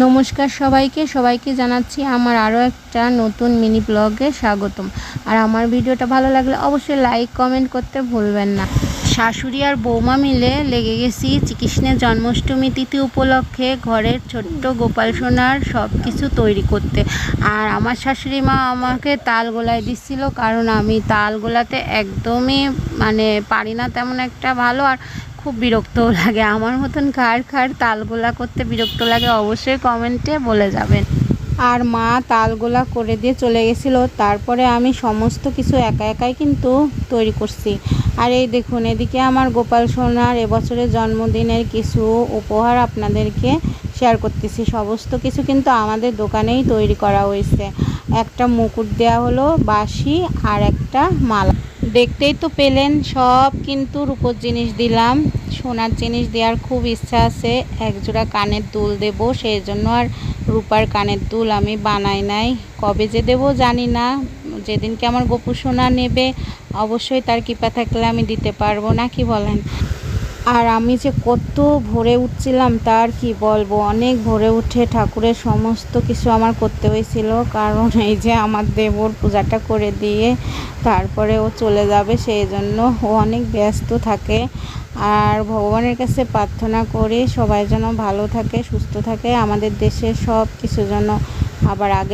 নমস্কার সবাইকে জানাচ্ছি আমার আরও একটা নতুন মিনি ব্লগে স্বাগতম। আর আমার ভিডিওটা ভালো লাগলে অবশ্যই লাইক কমেন্ট করতে ভুলবেন না। শাশুড়ি আর বৌমা মিলে লেগে গেছি শ্রীকৃষ্ণের জন্মাষ্টমী তিথি উপলক্ষে ঘরের ছোট্ট গোপাল সোনার সব কিছু তৈরি করতে। আর আমার শাশুড়ি মা আমাকে তাল গোলায় দিচ্ছিল, কারণ আমি তাল গোলাতে একদমই পারি না তেমন একটা ভালো, আর খুব বিরক্তও লাগে। আমার মতন কার তালগোলা করতে বিরক্ত লাগে অবশ্যই কমেন্টে বলে যাবেন। আর মা তালগোলা করে দিয়ে চলে গেছিলো, তারপরে আমি সমস্ত কিছু একাই কিন্তু তৈরি করছি। আর এই দেখুন, এদিকে আমার গোপাল সোনার এবছরের জন্মদিনের কিছু উপহার আপনাদেরকে শেয়ার করতেছি। সমস্ত কিছু কিন্তু আমাদের দোকানেই তৈরি করা হয়েছে। একটা মুকুট দেওয়া হলো, বাঁশি আর একটা মালা। দেখতেই তো পেলেন, সব কিন্তু রূপোর জিনিস দিলাম। সোনার জিনিস দেওয়ার খুব ইচ্ছা আছে, একজোড়া কানের দুল দেব, সেই জন্য আর রূপার কানের দুল আমি বানাই নাই। কবে যে দেবো জানি না, যেদিনকে আমার গোপু সোনা নেবে অবশ্যই তার কৃপা থাকলে আমি দিতে পারবো, না কি বলেন? আর আমি যে কত ভোরে উঠছিলাম তার কি বলবো, অনেক ভোরে উঠে ঠাকুরের সমস্ত কিছু আমার করতে হয়েছিল, কারণ এই যে আমার দেবর পূজাটা করে দিয়ে তারপরে ও চলে যাবে, সেই জন্য ও অনেক ব্যস্ত থাকে। আর ভগবানের কাছে প্রার্থনা করি সবাই যেন ভালো থাকে, সুস্থ থাকে, আমাদের দেশের সব কিছু যেন আবার আগে